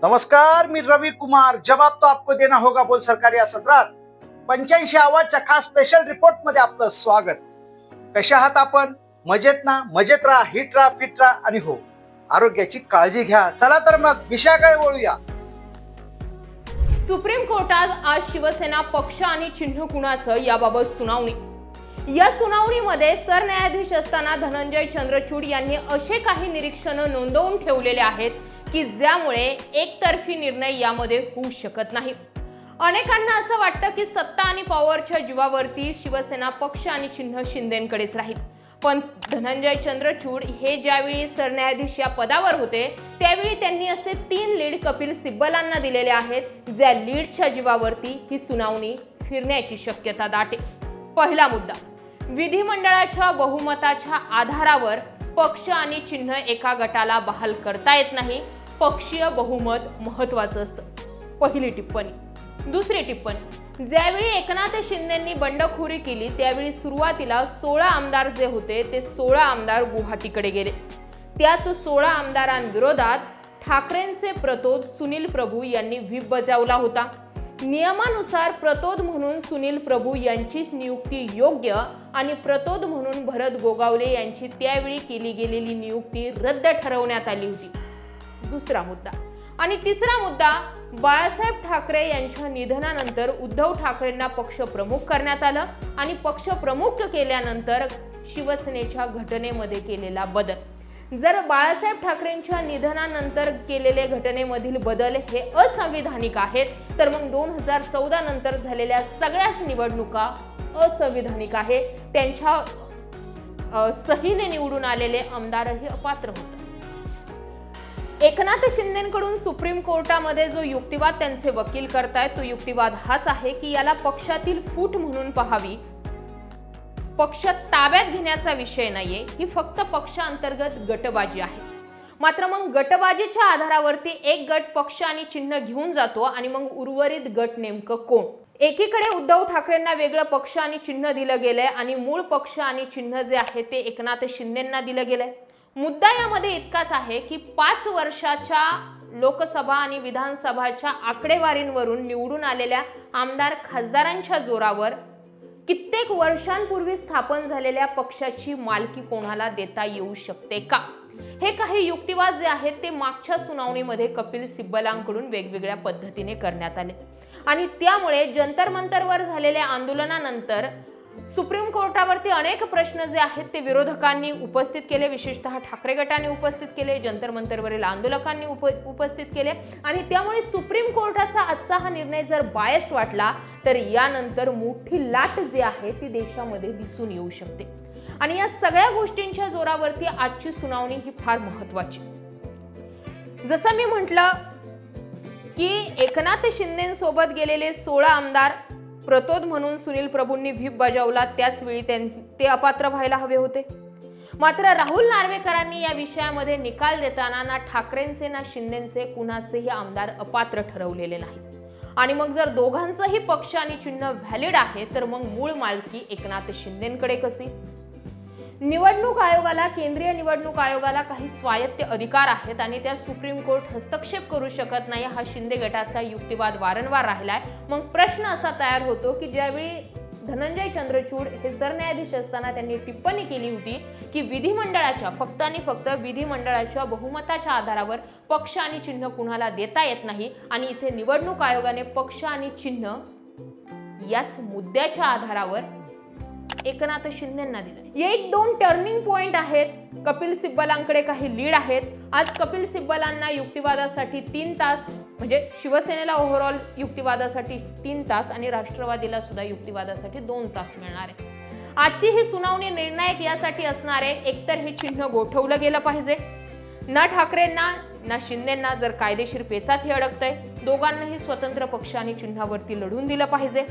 नमस्कार, मी रवि कुमार। जवाब तो आपको देना होगा बोल सरकार या सत्रात 85 आवाजच्या खास स्पेशल रिपोर्ट मध्ये आपलं स्वागत। कशा आहात आपण? मजेत ना? मजेत राहा, हिट राहा, फिट राहा आणि हो, आरोग्याची काळजी घ्या। चला तर मग विषयाकडे वळूया। सुप्रीम कोर्टात आज शिवसेना पक्ष आणि चिन्ह कुणाचं याबाबत सुनावणी। या सुनावणीमध्ये सरन्यायाधीश असताना धनंजय चंद्रचूड यांनी असे काही निरीक्षणं नोंदवून ठेवलेले आहेत की ज्यामुळे एकतर्फी निर्णय यामध्ये होऊ शकत नाही। अनेकांना असं वाटतं की सत्ता आणि पॉवरच्या जीवावरती शिवसेना पक्ष आणि चिन्ह शिंदेंकडेच राहील, पण धनंजय चंद्रचूड हे ज्यावेळी सरन्यायाधीश या पदावर होते त्यावेळी त्यांनी असे 3 लीड कपिल सिब्बलांना दिलेले आहेत, ज्या लीडच्या जीवावरती ही सुनावणी फिरण्याची शक्यता दाट आहे। पहिला मुद्दा, विधिमंडळाच्या बहुमताच्या आधारावर पक्ष आणि चिन्ह एका गटाला बहाल करता येत नाही, पक्षीय बहुमत महत्त्वाचं असतं। पहिली टिप्पणी। दुसरी टिप्पणी, ज्यावेळी एकनाथ शिंदेंनी बंडखोरी केली त्यावेळी सुरुवातीला 16 आमदार जे होते ते 16 आमदार गुवाहाटीकडे गेले। त्याच 16 आमदारांविरोधात ठाकरेंचे प्रतोद सुनील प्रभू यांनी व्हीप बजावला होता। नियमानुसार प्रतोद म्हणून सुनील प्रभू यांचीच नियुक्ती योग्य आणि प्रतोद म्हणून भरत गोगावले यांची त्यावेळी केली गेलेली नियुक्ती रद्द ठरवण्यात आली होती। दुसरा मुद्दा आणि तिसरा मुद्दा, बाळासाहेब ठाकरे यांच्या निधनानंतर उद्धव ठाकरेंना पक्षप्रमुख करण्यात आलं आणि पक्षप्रमुख केल्यानंतर शिवसेनेच्या घटनेमध्ये केलेला बदल। जर बाळासाहेब ठाकरेंच्या निधनानंतर केलेले घटनेमधील बदल हे असंविधानिक आहेत तर मग 2014 नंतर झालेल्या सगळ्याच निवडणुका असंविधानिक आहे। त्यांच्या सहीने निवडून आलेले आमदारही अपात्र होतात। एकनाथ शिंदेंकडून सुप्रीम कोर्टामध्ये जो युक्तिवाद त्यांचे वकील करतायत तो युक्तिवाद हाच आहे की याला पक्षातील फूट म्हणून पाहावी, पक्ष ताब्यात घेण्याचा विषय नाहीये, ही फक्त पक्षांतर्गत गटबाजी आहे। मात्र मग गटबाजीच्या आधारावरती एक गट पक्ष आणि चिन्ह घेऊन जातो आणि मग उर्वरित गट नेमकं कोण? एकीकडे उद्धव ठाकरेंना वेगळं पक्ष आणि चिन्ह दिलं गेलंय आणि मूळ पक्ष आणि चिन्ह जे आहे ते एकनाथ शिंदेंना दिलं गेलंय। मुद्दा यामध्ये इतकाच आहे की 5 वर्षाच्या लोकसभा आणि विधानसभाच्या आकडेवारींवरून निवडून आलेल्या आमदार खासदारांच्या जोरावर कित्येक वर्षांपूर्वी स्थापन झालेल्या पक्षाची मालकी कोणाला देता येऊ शकते का? हे काही युक्तिवाद जे आहेत ते मागच्या सुनावणीमध्ये कपिल सिब्बलांकडून वेगवेगळ्या पद्धतीने करण्यात आले आणि त्यामुळे जंतर मंतरवर झालेल्या आंदोलनानंतर सुप्रीम कोर्टावरती अनेक प्रश्न जे आहेत ते विरोधकांनी उपस्थित केले, विशेषतः ठाकरे गटाने उपस्थित केले, जंतर मंतरवरील आंदोलकांनी उपस्थित केले आणि त्यामुळे सुप्रीम कोर्टाचा आजचा हा निर्णय जर बायस वाटला तर यानंतर मोठी लाट जी आहे ती देशामध्ये दिसून येऊ शकते आणि या सगळ्या गोष्टींच्या जोरावरती आजची सुनावणी ही फार महत्त्वाची। जसं मी म्हटलं की एकनाथ शिंदेंसोबत गेलेले 16 आमदार प्रतोद म्हणून सुनील प्रभूंनी व्हीप बजावला, त्याच वेळी ते अपात्र व्हायला हवे होते। मात्र राहुल नार्वेकरांनी या विषयामध्ये निकाल देताना ना ठाकरेंचे ना शिंदेंचे कुणाचेही आमदार अपात्र ठरवलेले नाही आणि मग जर दोघांचंही पक्ष आणि चिन्ह व्हॅलिड आहे तर मग मूळ मालकी एकनाथ शिंदेंकडे कशी? निवडणूक आयोगाला, केंद्रीय निवडणूक आयोगाला काही स्वायत्त अधिकार आहेत आणि त्या सुप्रीम कोर्ट हस्तक्षेप करू शकत नाही, हा शिंदे गटाचा युक्तिवाद वारंवार राहिलाय। मग प्रश्न असा तयार होतो की ज्यावेळी धनंजय चंद्रचूड हे सरन्यायाधीश असताना त्यांनी टिप्पणी केली होती की विधिमंडळाच्या फक्त आणि फक्त विधिमंडळाच्या बहुमताच्या आधारावर पक्ष आणि चिन्ह कुणाला देता येत नाही आणि इथे निवडणूक आयोगाने पक्ष आणि चिन्ह याच मुद्द्याच्या आधारावर एकनाथ शिंदेंना दिलं। 1-2 टर्निंग पॉइंट आहेत। कपिल सिब्बलांकडे काही लीड आहेत। आज कपिल सिब्बलांना युक्तिवादासाठी 3 तास, म्हणजे शिवसेनेला ओव्हरऑल युक्तिवादासाठी 3 तास आणि राष्ट्रवादीला सुद्धा युक्तिवादासाठी 2 तास मिळणार आहे। आजची ही सुनावणी निर्णायक यासाठी असणार आहे, एकतर हे चिन्ह गोठवलं गेलं पाहिजे, ना ठाकरेंना ना शिंदेंना जर कायदेशीर पेचात हे अडकतंय, दोघांनाही स्वतंत्र पक्ष आणि चिन्हावरती लढून दिलं पाहिजे,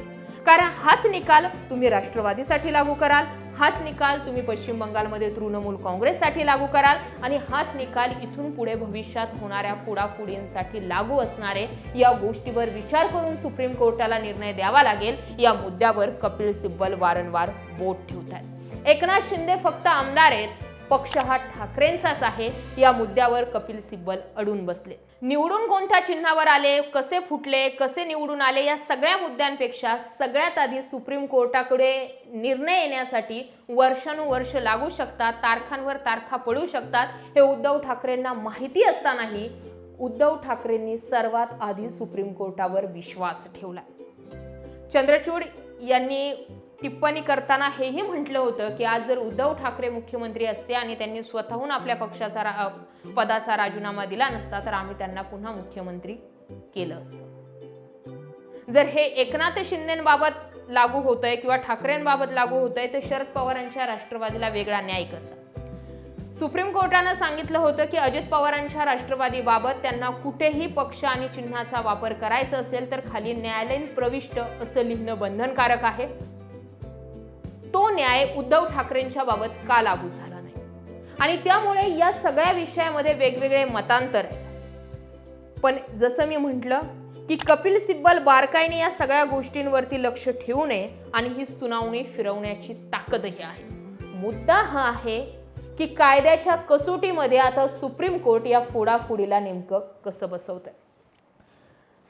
कारण हाच निकाल तुम्ही राष्ट्रवादीसाठी लागू कराल, हाच निकाल तुम्ही पश्चिम बंगालमध्ये तृणमूल काँग्रेससाठी लागू कराल आणि हाच निकाल इथून पुढे भविष्यात होणाऱ्या पुढापुढींसाठी लागू असणारे या गोष्टीवर विचार करून सुप्रीम कोर्टाला निर्णय द्यावा लागेल। या मुद्द्यावर कपिल सिब्बल वारंवार बोट ठेवतात। एकनाथ शिंदे फक्त आमदार आहेत, पक्ष हा ठाकरेंचाच आहे या मुद्द्यावर कपिल सिब्बल अडून बसले. निवडून कोणत्या चिन्हावर आले, कसे फुटले, कसे निवडून आले या सगळ्या मुद्द्यांपेक्षा सगळ्यात आधी सुप्रीम कोर्टाकडे निर्णय येण्यासाठी वर्षानुवर्ष लागू शकतात, तारखांवर तारखा पडू शकतात हे उद्धव ठाकरेंना माहिती असतानाही उद्धव ठाकरेंनी सर्वात आधी सुप्रीम कोर्टावर विश्वास ठेवला. चंद्रचूड यांनी टिप्पणी करताना हेही म्हटलं होतं की आज जर उद्धव ठाकरे मुख्यमंत्री असते आणि त्यांनी स्वतःहून आपल्या पक्षाचा पदाचा राजीनामा दिला नसता तर आम्ही त्यांना पुन्हा मुख्यमंत्री केलं असतं. जर हे एकनाथ शिंदेबाबत लागू होतंय किंवा ठाकरेंबाबत लागू होतंय तर शरद पवारांच्या राष्ट्रवादीला वेगळा न्याय कसा? सुप्रीम कोर्टानं सांगितलं होतं की अजित पवारांच्या राष्ट्रवादीबाबत त्यांना कुठेही पक्ष आणि चिन्हाचा वापर करायचा असेल तर खाली न्यायालयीन प्रविष्ट असं लिहिणं बंधनकारक आहे. तो न्याय उद्धव ठाकरेंच्या बाबत का लागू झाला नाही आणि त्यामुळे या सगळ्या विषयामध्ये वेगवेगळे मतांतर आहे. पण जसं मी म्हटलं की कपिल सिब्बल बारकाईने या सगळ्या गोष्टींवरती लक्ष ठेवू नये आणि ही सुनावणी फिरवण्याची ताकदही आहे. मुद्दा हा आहे की कायद्याच्या कसोटीमध्ये आता सुप्रीम कोर्ट या फोडाफोडीला नेमकं कसं बसवतंय.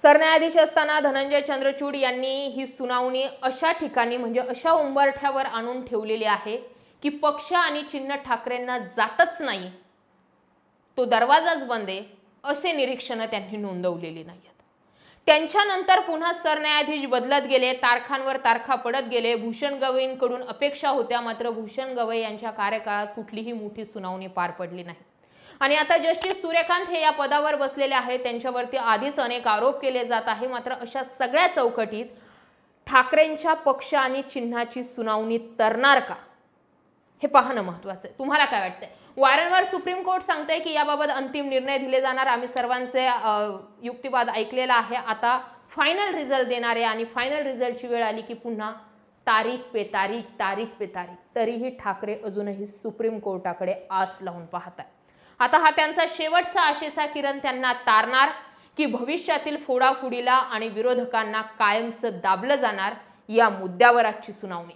सरन्यायाधीश असताना धनंजय चंद्रचूड यांनी ही सुनावणी अशा ठिकाणी म्हणजे अशा उंबरठ्यावर आणून ठेवलेली आहे की पक्ष आणि चिन्ह ठाकरेंना जातच नाही, तो दरवाजाच बंद आहे असे निरीक्षणं त्यांनी नोंदवलेली नाहीत. त्यांच्यानंतर पुन्हा सरन्यायाधीश बदलत गेले, तारखांवर तारखा पडत गेले. भूषण गवईंकडून अपेक्षा होत्या, मात्र भूषण गवई यांच्या कार्यकाळात कुठलीही मोठी सुनावणी पार पडली नाही. आणि आता जस्टिस सूर्यकांत हे या पदावर बसलेले आहेत, त्यांच्यावरती आधीच अनेक आरोप केले जात आहे. मात्र अशा सगळ्या चौकटीत ठाकरेंच्या पक्ष आणि चिन्हाची सुनावणी तरणार का हे पाहणं महत्वाचं आहे. तुम्हाला काय वाटतंय? वारंवार सुप्रीम कोर्ट सांगतंय की याबाबत अंतिम निर्णय दिले जाणार. आम्ही सर्वांचे युक्तिवाद ऐकलेला आहे. आता फायनल रिझल्ट देणार आहे आणि फायनल रिझल्टची वेळ आली की पुन्हा तारीख पे तारीख. तरीही ठाकरे अजूनही सुप्रीम कोर्टाकडे आस लावून पाहत आहेत. आता हा त्यांचा शेवटचा आशेचा किरण त्यांना तारणार की भविष्यातील फोडाफोडीला आणि विरोधकांना कायमचं दाबलं जाणार या मुद्द्यावर आजची सुनावणी.